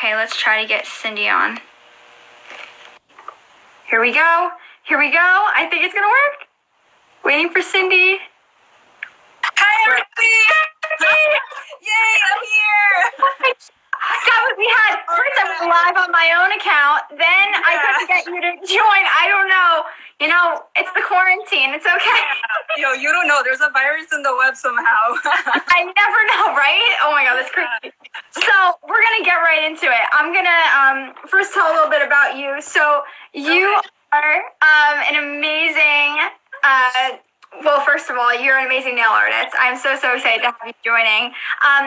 Okay, let's try to get Cindy on. Here we go. Here we go. I think it's gonna work. Waiting for Cindy. Hi, everybody! Yay, I'm here! First I was live on my own account, then I couldn't get you to join. I don't know. You know, it's the quarantine. It's okay. Yo, you don't know. There's a virus in the web somehow. I never know, right? Oh my God, that's crazy. So we're going to get right into it. I'm going to first tell a little bit about you. So you are an amazing... well, first of all, you're an amazing nail artist. I'm so excited to have you joining.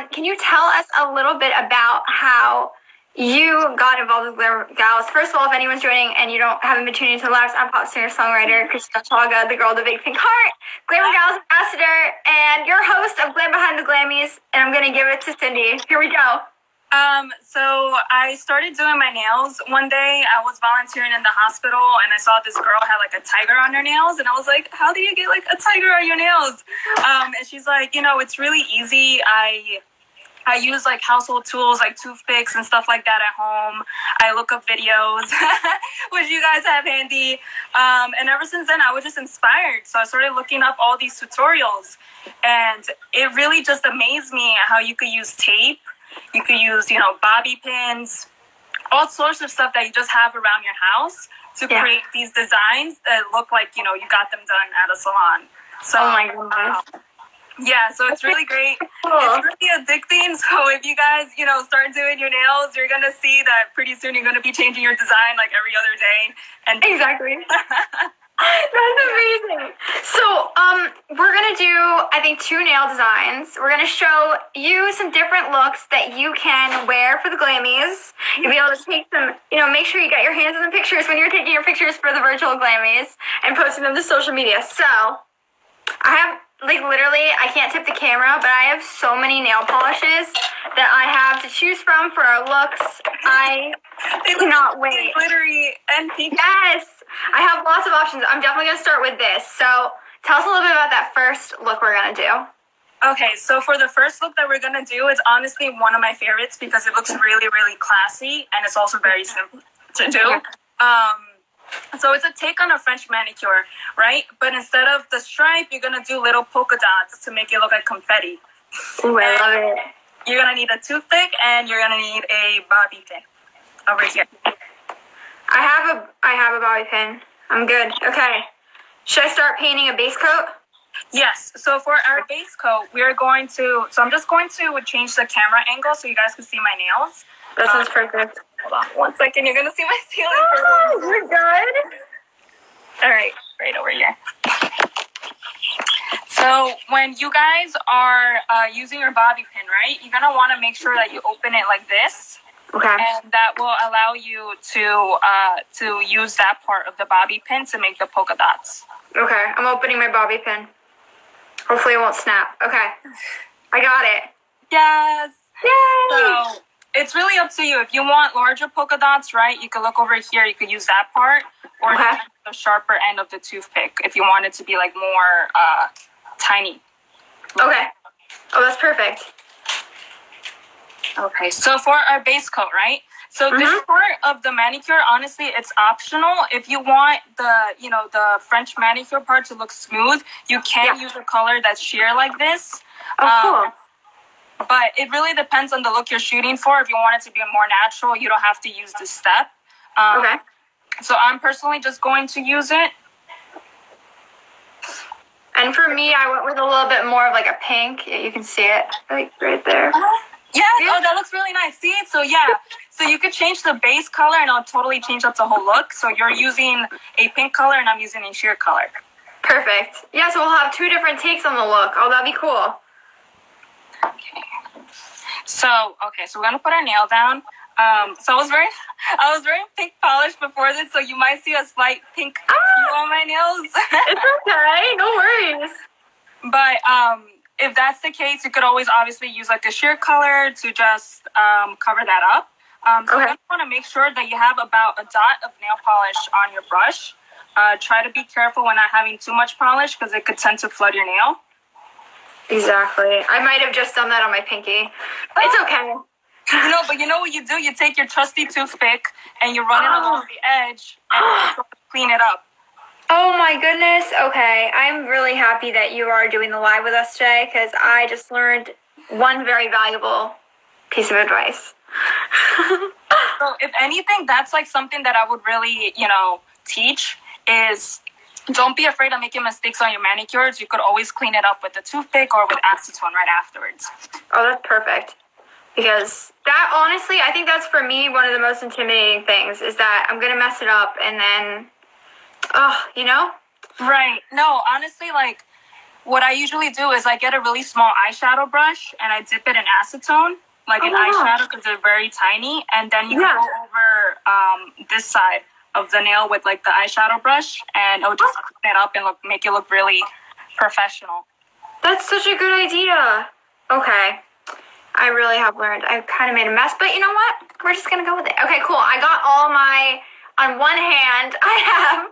Can you tell us a little bit about how you got involved with GlamourGals? First of all, if anyone's joining and you haven't been tuning into the lives, I'm pop singer-songwriter Kristina Lachaga, the girl with the big pink heart, GlamourGals Ambassador, and your host of Glam Behind the Glammys, and I'm going to give it to Cindy. Here we go. So I started doing my nails. One day I was volunteering in the hospital and I saw this girl had like a tiger on her nails, and I was like, how do you get like a tiger on your nails? And she's like, you know, it's really easy. I use like household tools like toothpicks and stuff like that at home. I look up videos, which you guys have handy. And ever since then, I was just inspired. So I started looking up all these tutorials, and it really just amazed me how you could use tape. You could use, you know, bobby pins, all sorts of stuff that you just have around your house to create these designs that look like, you know, you got them done at a salon. So, oh my goodness. Yeah, so it's really great. Cool. It's really addicting. So if you guys, you know, start doing your nails, you're going to see that pretty soon you're going to be changing your design like every other day. And exactly. That's amazing. So, we're going to do, I think, 2 nail designs. We're going to show you some different looks that you can wear for the Glammys. You'll be able to take them, you know, make sure you got your hands in the pictures when you're taking your pictures for the virtual Glammys and posting them to social media. So, I have, like, literally, I can't tip the camera, but I have so many nail polishes that I have to choose from for our looks. I cannot wait. Glittery and pink. Yes, I have lots of options. I'm definitely going to start with this. So tell us a little bit about that first look we're going to do. Okay, so for the first look that we're going to do, it's honestly one of my favorites because it looks really, really classy, and it's also very simple to do. So it's a take on a French manicure, right? But instead of the stripe, you're going to do little polka dots to make it look like confetti. Ooh, I love it. You're going to need a toothpick, and you're going to need a bobby pin over here. I have a bobby pin. I'm good. Okay. Should I start painting a base coat? Yes. So for our base coat, we're going to... So I'm just going to change the camera angle so you guys can see my nails. That sounds perfect. Hold on 1 second. You're going to see my ceiling. Oh, you're good. All right. Right over here. So when you guys are using your bobby pin, right, you're going to want to make sure that you open it like this. Okay. And that will allow you to use that part of the bobby pin to make the polka dots. Okay. I'm opening my bobby pin. Hopefully it won't snap. Okay. I got it. Yes. Yay! So it's really up to you. If you want larger polka dots, right, you can look over here. You could use that part, or the sharper end of the toothpick if you want it to be like more tiny. Okay. Oh, that's perfect. Okay, so for our base coat, right? So this part of the manicure, honestly, it's optional. If you want the French manicure part to look smooth, you can use a color that's sheer like this. Oh, cool. But it really depends on the look you're shooting for. If you want it to be more natural, you don't have to use this step. Okay. So I'm personally just going to use it. And for me, I went with a little bit more of like a pink. You can see it like right there. Yes. Oh, that looks really nice. See? So yeah. So you could change the base color and it'll totally change up the whole look. So you're using a pink color and I'm using a sheer color. Perfect. Yeah, so we'll have 2 different takes on the look. Oh, that'd be cool. Okay. So we're gonna put our nail down. So I was wearing pink polish before this, so you might see a slight pink hue on my nails. It's okay, no worries. But if that's the case, you could always obviously use like a sheer color to just cover that up. So you want to make sure that you have about a dot of nail polish on your brush. Try to be careful when not having too much polish because it could tend to flood your nail. Exactly. I might have just done that on my pinky. It's okay. But you know what you do? You take your trusty toothpick and you run it along the edge and you just clean it up. Oh my goodness. Okay. I'm really happy that you are doing the live with us today because I just learned one very valuable piece of advice. So if anything, that's like something that I would really, teach is don't be afraid of making mistakes on your manicures. You could always clean it up with a toothpick or with acetone right afterwards. Oh, that's perfect. Because that, honestly, I think that's for me one of the most intimidating things is that I'm going to mess it up and then, Right. No, honestly, like what I usually do is I get a really small eyeshadow brush and I dip it in acetone, like an eyeshadow because they're very tiny. And then you go over this side of the nail with like the eyeshadow brush and it'll just clean it up and make it look really professional. That's such a good idea. Okay. I really have learned. I kind of made a mess, but you know what? We're just going to go with it. Okay, cool. I got on one hand, I have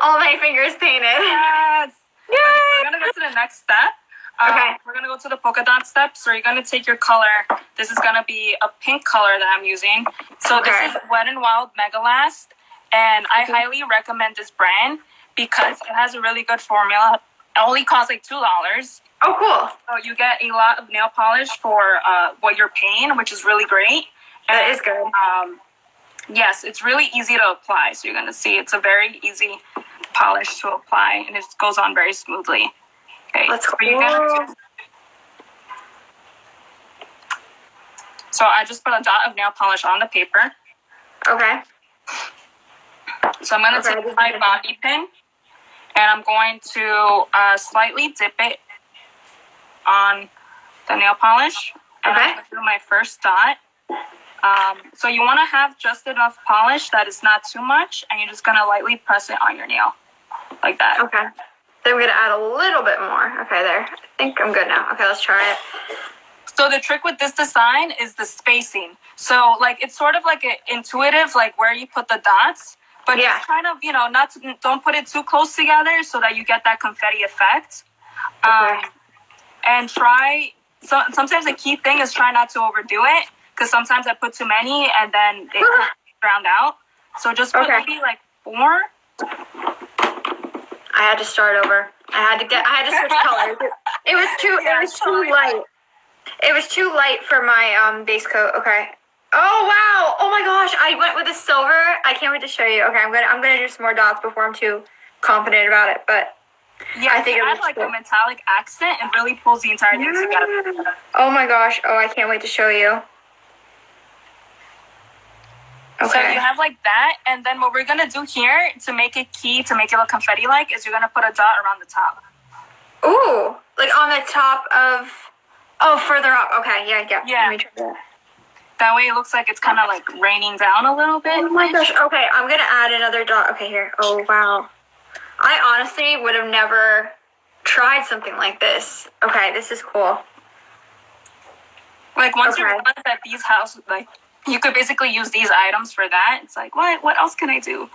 all my fingers painted. Yes. Yay! We're going to go to the next step. Okay. We're going to go to the polka dot step. So you're going to take your color. This is going to be a pink color that I'm using. So This is Wet n Wild Mega Last. And I highly recommend this brand because it has a really good formula. It only costs like $2. Oh, cool. So you get a lot of nail polish for what you're paying, which is really great. That is good. Yes, it's really easy to apply. So you're going to see it's a very easy polish to apply, and it just goes on very smoothly. Okay. That's cool. So I just put a dot of nail polish on the paper. Okay. So I'm going to take my bobby pin, and I'm going to slightly dip it on the nail polish. And I'm going to do my first dot. So you want to have just enough polish that it's not too much, and you're just going to lightly press it on your nail, like that. Okay. Then I'm going to add a little bit more. Okay, there. I think I'm good now. Okay, let's try it. So the trick with this design is the spacing. So, it's sort of like intuitive, like where you put the dots, but it's kind of, don't put it too close together so that you get that confetti effect. And sometimes the key thing is try not to overdo it, because sometimes I put too many and then they drown out. So just put maybe like 4. I had to start over. I had to switch colors. It was too light. It was too light for my base coat. Okay. Oh wow! Oh my gosh! I went with a silver. I can't wait to show you. Okay, I'm gonna do some more dots before I'm too confident about it. But yeah, I think it adds a metallic accent and really pulls the entire thing together. Oh my gosh! Oh, I can't wait to show you. Okay. So you have like that, and then what we're gonna do here to make it look confetti-like is you're gonna put a dot around the top. Ooh, like on the top of. Oh, further up. Okay, yeah. Yeah. Let me try that. That way it looks like it's kind of like raining down a little bit. Oh my gosh. Okay, I'm going to add another dot. Okay, here. Oh, wow. I honestly would have never tried something like this. Okay, this is cool. Like once you realize that these houses, you could basically use these items for that. It's like, what else can I do?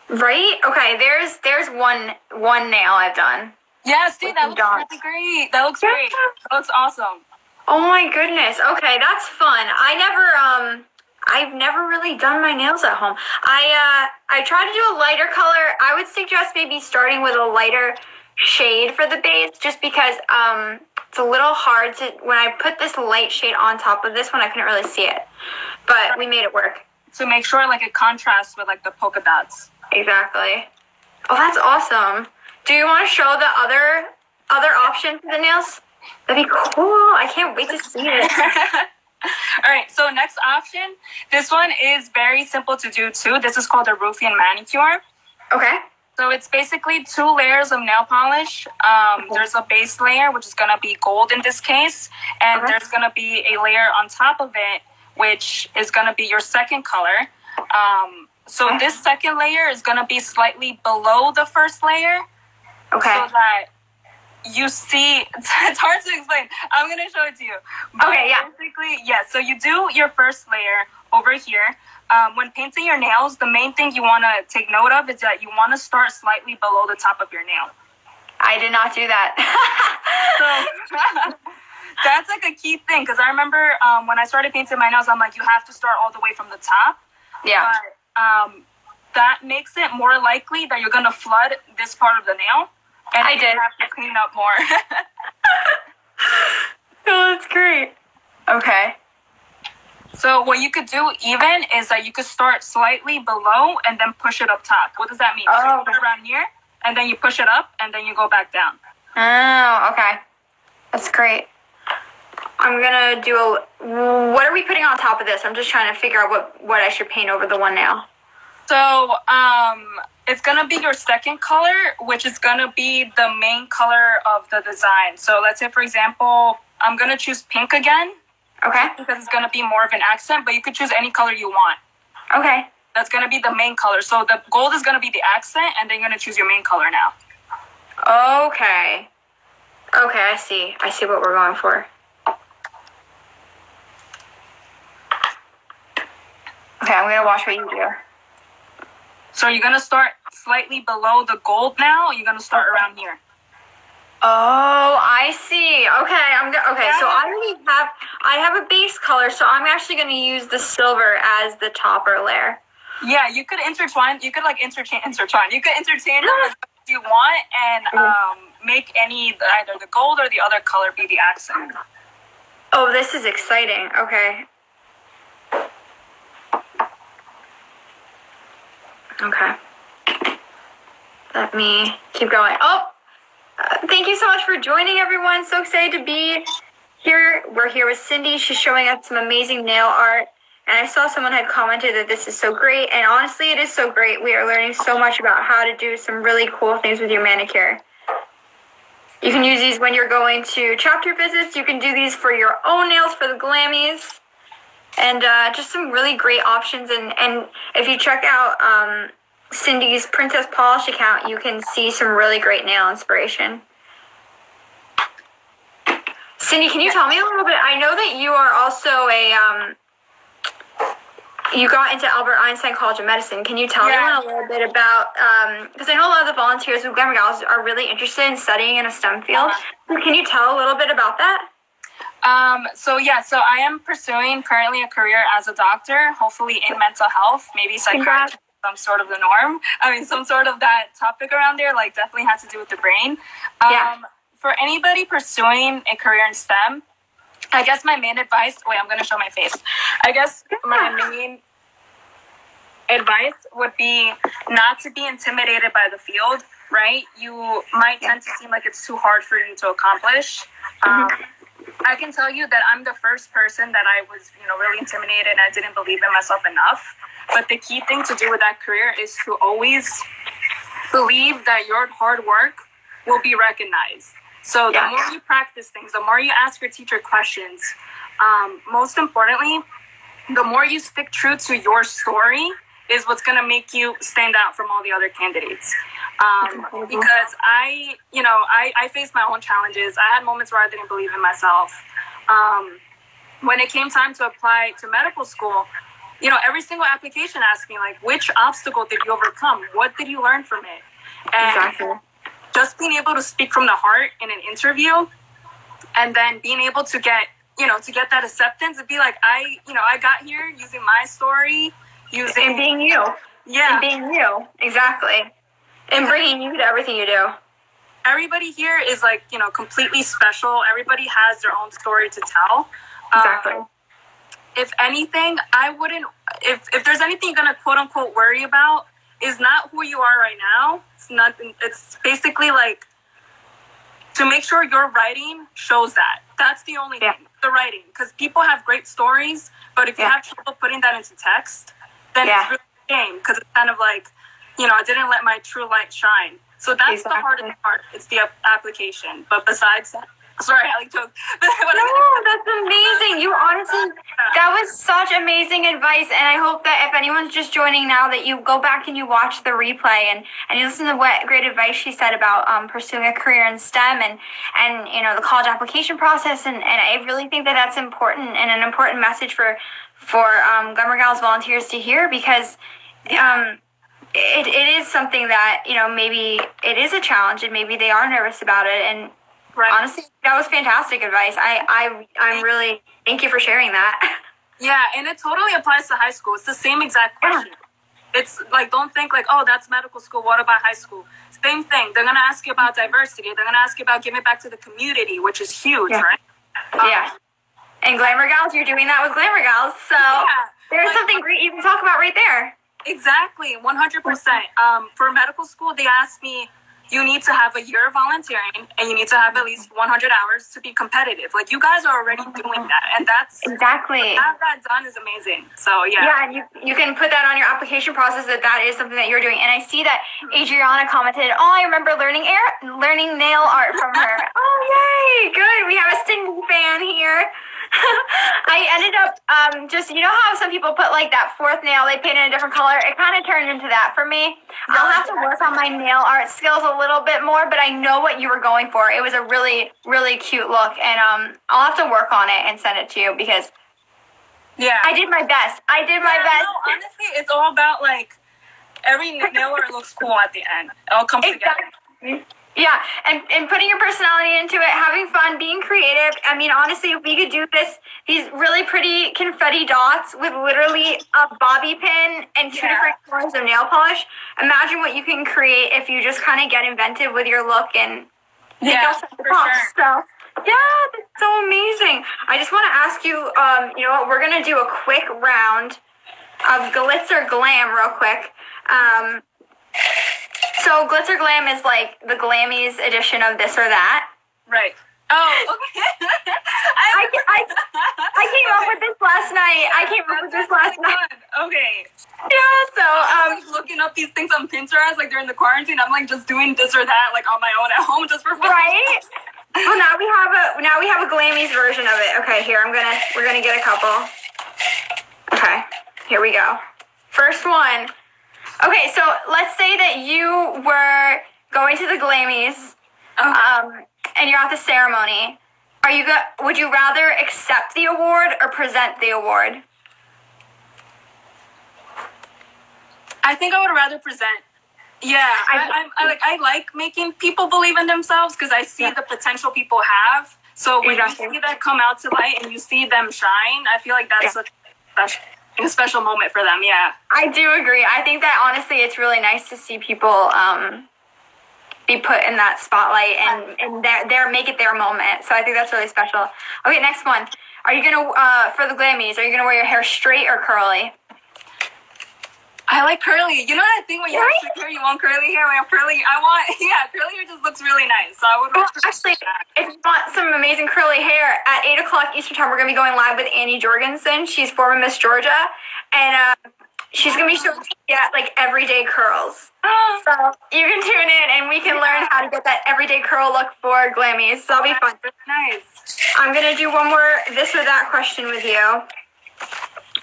Right? Okay, there's one nail I've done. Yeah, see, that looks really great. That looks great. That looks awesome. Oh my goodness. Okay, that's fun. I've never really done my nails at home. I tried to do a lighter color. I would suggest maybe starting with a lighter shade for the base, just because it's a little hard to, when I put this light shade on top of this one, I couldn't really see it. But we made it work. To make sure it contrasts with the polka dots. Exactly. Oh, that's awesome. Do you want to show the other option for the nails? That'd be cool. I can't wait to see it. All right, so next option. This one is very simple to do too. This is called a Ruffian manicure. Okay. So it's basically 2 layers of nail polish. There's a base layer, which is going to be gold in this case. And there's going to be a layer on top of it, which is going to be your second color. So this second layer is going to be slightly below the first layer. Okay. So that you see, it's hard to explain. I'm going to show it to you. But okay, yeah. Basically, so you do your first layer over here. When painting your nails, the main thing you want to take note of is that you want to start slightly below the top of your nail. I did not do that. That's like a key thing, because I remember when I started painting my nails, I'm like, you have to start all the way from the top. Yeah. But that makes it more likely that you're going to flood this part of the nail. And I did. You have to clean up more. Oh, that's great. Okay. So what you could do even is that you could start slightly below and then push it up top. What does that mean? Oh. So you put it around here, and then you push it up, and then you go back down. Oh, okay. That's great. I'm going to do what are we putting on top of this? I'm just trying to figure out what I should paint over the one nail. So, it's going to be your second color, which is going to be the main color of the design. So let's say, for example, I'm going to choose pink again. Okay. Because it's going to be more of an accent, but you could choose any color you want. Okay. That's going to be the main color. So the gold is going to be the accent, and then you're going to choose your main color now. Okay. Okay, I see. I see what we're going for. Okay, I'm going to watch what you do. So you're going to start slightly below the gold now, or you're going to start around here? Oh, I see. Okay, okay. So I have a base color, so I'm actually going to use the silver as the topper layer. Yeah, you could intertwine. You could interchange. You could interchange them as much as you want, and make either the gold or the other color be the accent. Oh, this is exciting. Okay. Okay. Let me keep going. Oh, thank you so much for joining, everyone. So excited to be here. We're here with Cindy. She's showing us some amazing nail art. And I saw someone had commented that this is so great. And honestly, it is so great. We are learning so much about how to do some really cool things with your manicure. You can use these when you're going to chapter visits. You can do these for your own nails for the Glammys. And just some really great options. And if you check out Cindy's Princess Polish account, you can see some really great nail inspiration. Cindy, can you tell me a little bit? I know that you are also you got into Albert Einstein College of Medicine. Can you tell me a little bit about, because I know a lot of the volunteers with GlamourGals are really interested in studying in a STEM field. Can you tell a little bit about that? So I am pursuing currently a career as a doctor, hopefully in mental health, maybe psychiatry, some sort of the norm. I mean, some sort of that topic around there, definitely has to do with the brain. For anybody pursuing a career in STEM, I guess my main advice, I'm going to show my face. I guess my main advice would be not to be intimidated by the field, right? You might tend to seem like it's too hard for you to accomplish. I can tell you that I'm the first person that I was, really intimidated, and I didn't believe in myself enough. But the key thing to do with that career is to always believe that your hard work will be recognized. So the more you practice things, the more you ask your teacher questions, most importantly, the more you stick true to your story is what's going to make you stand out from all the other candidates. Because I faced my own challenges. I had moments where I didn't believe in myself. When it came time to apply to medical school, every single application asked me, which obstacle did you overcome? What did you learn from it? And just being able to speak from the heart in an interview, and then being able to get that acceptance and be like, I got here using my story, and being you. Yeah. And being you. Exactly. And bringing you to everything you do. Everybody here is completely special. Everybody has their own story to tell. Exactly. If anything, I wouldn't, if there's anything you're going to quote unquote worry about, is not who you are right now. It's nothing. It's basically to make sure your writing shows that. That's the only thing, the writing. Because people have great stories, but if you have trouble putting that into text, then it's really a shame. Because it's kind of I didn't let my true light shine. So that's the hardest part. It's the application. But besides that, sorry, I jokes. No, that's amazing. You honestly, that was such amazing advice. And I hope that if anyone's just joining now, that you go back and you watch the replay and you listen to what great advice she said about pursuing a career in STEM and the college application process. And I really think that that's important and an important message for GlamourGals volunteers to hear, because it is something that, maybe it is a challenge and maybe they are nervous about it. And Right. Honestly, that was fantastic advice. I'm really, thank you for sharing that. Yeah, and it totally applies to high school. It's the same exact question. Yeah. It's like, don't think like, oh, that's medical school. What about high school? Same thing. They're going to ask you about diversity. They're going to ask you about giving back to the community, which is huge, right? Yeah. And GlamourGals, you're doing that with GlamourGals. So there's something great you can talk about right there. Exactly, 100%. For medical school, they asked me, you need to have a year of volunteering and you need to have at least 100 hours to be competitive. Like, you guys are already doing that, and that's exactly, to have that done is amazing. So yeah, and you can put that on your application process that is something that you're doing. And I see that Adriana commented, oh, I remember learning nail art from her. Oh, yay, good, we have a Cindy fan here. I ended up just, you know how some people put like that fourth nail they paint in a different color? It kind of turned into that for me. I'll have to work on my nail art skills a little bit more, but I know what you were going for. It was a really, really cute look, and I'll have to work on it and send it to you because I did my best. I did my best. No, honestly, it's all about like every nail art looks cool at the end. It all comes together. Yeah, and putting your personality into it, having fun, being creative. I mean, honestly, if we could do these really pretty confetti dots with literally a bobby pin and two different colors of nail polish, imagine what you can create if you just kind of get inventive with your look and for sure. So, yeah, that's so amazing. I just want to ask you, you know what, we're going to do a quick round of glitz or glam real quick. So Glitz or Glam is like the Glammys edition of this or that. Right. Oh, okay. I came up with this last night. Okay. Yeah, so I was looking up these things on Pinterest like during the quarantine. I'm like just doing this or that like on my own at home just for fun. Right? Well, now we have a Glammys version of it. Okay, here we're gonna get a couple. Okay, here we go. First one. Okay, so let's say that you were going to the Glammys, and you're at the ceremony. Would you rather accept the award or present the award? I think I would rather present. Yeah, I like making people believe in themselves because I see the potential people have. So when you see that come out to light and you see them shine, I feel like that's a special moment for them. Yeah, I do agree. I think that honestly, it's really nice to see people be put in that spotlight and make it their moment. So I think that's really special. Okay, next one. Are you gonna for the Glammys? Are you gonna wear your hair straight or curly? I like curly. You know that thing when you have straight hair, you want curly hair. When I have curly, curly hair just looks really nice. So I would. Well, actually, if you want some amazing curly hair, at 8:00 Eastern Time, we're gonna be going live with Annie Jorgensen. She's former Miss Georgia, and she's gonna be showing like everyday curls. So you can tune in, and we can learn how to get that everyday curl look for Glammys. So that'll be fun. Nice. I'm gonna do one more this or that question with you.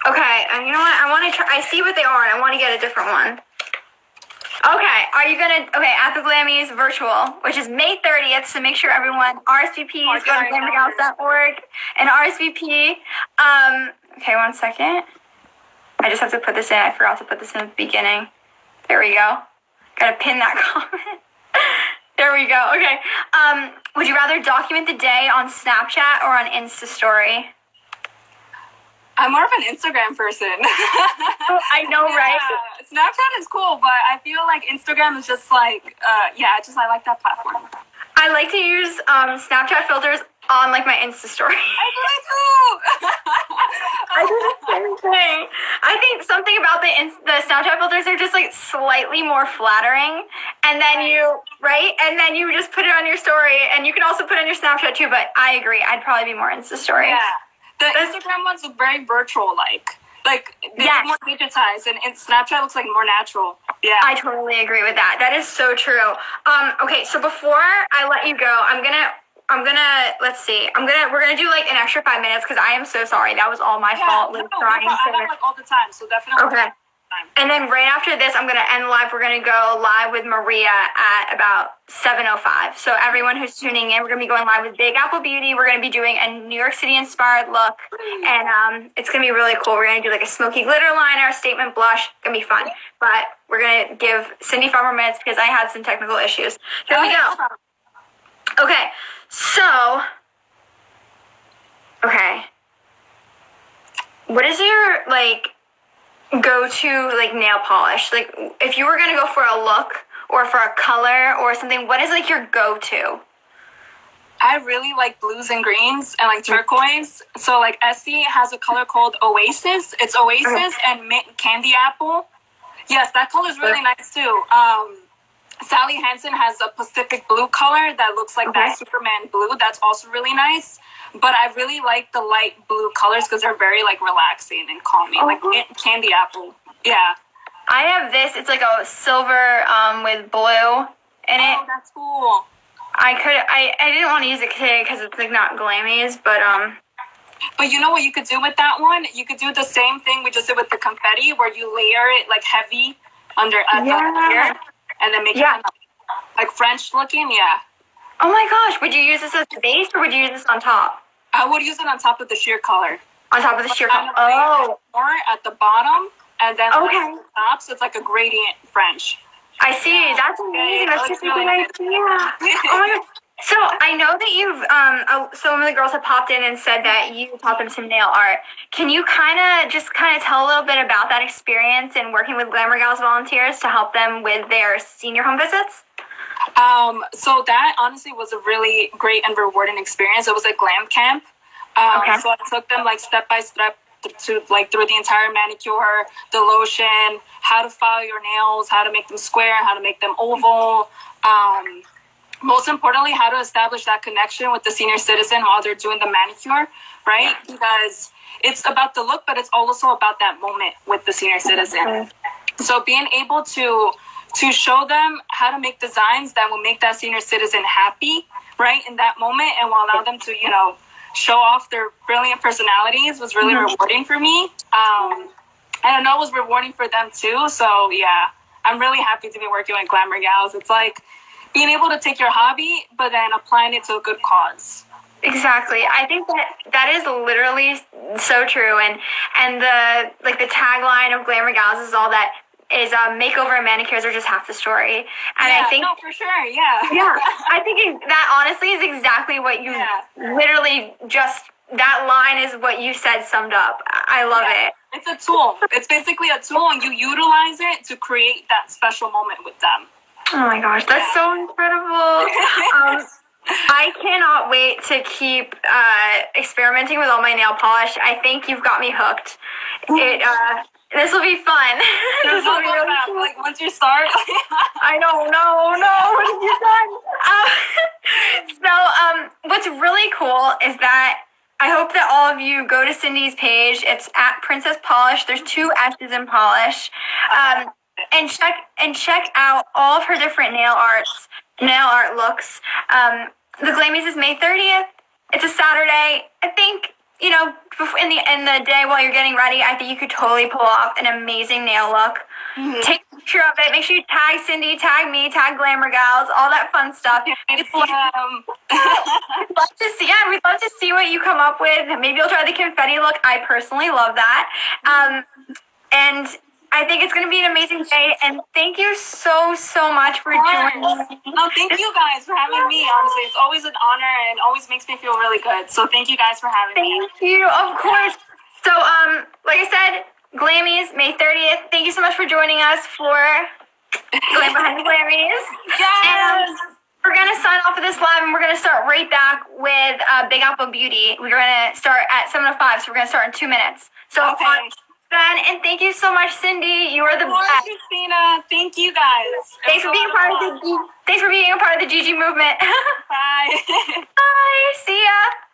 Okay, and you know what? I want to try. I see what they are, and I want to get a different one. Okay, at the Glammys virtual, which is May 30th, so make sure everyone RSVPs, go to GlamourGals.org and RSVP. Okay, 1 second. I just have to put this in. I forgot to put this in at the beginning. There we go. Gotta pin that comment. There we go. Okay. Would you rather document the day on Snapchat or on Insta Story? I'm more of an Instagram person. I know, right? Snapchat is cool, but I feel like Instagram is just like, I like that platform. I like to use Snapchat filters on like my Insta Story. I do too. I do the same thing. I think something about the Snapchat filters are just like slightly more flattering, and then and then you just put it on your story, and you can also put it on your Snapchat too. But I agree, I'd probably be more Insta Story. Yeah. The Instagram ones look very virtual, like they look more digitized, and Snapchat looks like more natural. Yeah, I totally agree with that. That is so true. Okay, so before I let you go, we're gonna do like an extra 5 minutes because I am so sorry. That was all my fault. I like all the time, so definitely. Okay. And then right after this, I'm going to end live. We're going to go live with Maria at about 7:05. So everyone who's tuning in, we're going to be going live with Big Apple Beauty. We're going to be doing a New York City inspired look. And it's going to be really cool. We're going to do like a smoky glitter liner, a statement blush. It's going to be fun. But we're going to give Cindy 5 more minutes because I had some technical issues. Here we go. Okay, so, okay. What is your, like, go-to, like, nail polish? Like, if you were gonna go for a look or for a color or something, what is, like, your go-to? I really like blues and greens and like turquoise. So like Essie has a color called Oasis. It's Oasis and mint candy apple. Yes, that color is really nice too. Sally Hansen has a Pacific blue color that looks like that Superman blue. That's also really nice. But I really like the light blue colors because they're very like relaxing and calming. Like candy apple. Yeah. I have this. It's like a silver with blue in it. Oh, that's cool. I didn't want to use it today because it's like not Glammys, but But you know what you could do with that one? You could do the same thing we just did with the confetti, where you layer it like heavy under the ear, and then make it kind of, like French looking. Yeah. Oh my gosh! Would you use this as the base, or would you use this on top? I would use it on top of the sheer color. On top of the sheer color. Oh. Or at the bottom, and then at the top, so it's like a gradient French. I see. That's amazing. That's just a good idea. Oh my god. So I know that you've some of the girls have popped in and said that you taught them some nail art. Can you kind of tell a little bit about that experience and working with GlamourGals volunteers to help them with their senior home visits? So that honestly was a really great and rewarding experience. It was a glam camp. So I took them like step by step to like through the entire manicure, the lotion, how to file your nails, how to make them square, how to make them oval. Most importantly, how to establish that connection with the senior citizen while they're doing the manicure, right? Because it's about the look, but it's also about that moment with the senior citizen. So being able to show them how to make designs that will make that senior citizen happy, right, in that moment, and will allow them to, show off their brilliant personalities was really rewarding for me. And I know it was rewarding for them too. So yeah, I'm really happy to be working with GlamourGals. It's like being able to take your hobby, but then applying it to a good cause. Exactly. I think that is literally so true. And the tagline of GlamourGals is all that is makeover and manicures are just half the story. And I think for sure, yeah. I think that honestly is exactly what you literally that line is what you said summed up. I love it. It's a tool. It's basically a tool, and you utilize it to create that special moment with them. Oh my gosh, that's so incredible. I cannot wait to keep experimenting with all my nail polish. I think you've got me hooked. This will be fun. There's no going back. Cool. Like once you start. I don't know. You're done. So what's really cool is that I hope that all of you go to Cindy's page. It's at Princess Polish. There's 2 S's in polish. And check out all of her different nail art looks. The Glammys is May 30th. It's a Saturday. I think, in the day while you're getting ready, I think you could totally pull off an amazing nail look. Take a picture of it. Make sure you tag Cindy, tag me, tag GlamourGals, all that fun stuff. We'd love to see what you come up with. Maybe you'll try the confetti look. I personally love that. And I think it's going to be an amazing day, and thank you so much for joining me. No, thank you guys for having me, honestly. It's always an honor and always makes me feel really good. So thank you guys for having me. Thank you, of course. So, like I said, Glammys, May 30th. Thank you so much for joining us for Glam Behind the Glammys. Yes! And we're going to sign off of this live, and we're going to start right back with Big Apple Beauty. We're going to start at 7:05, so we're going to start in 2 minutes. So, and thank you so much, Cindy. You are the best. Kristina. Thank you guys. Thanks for being a part of the GG movement. Bye.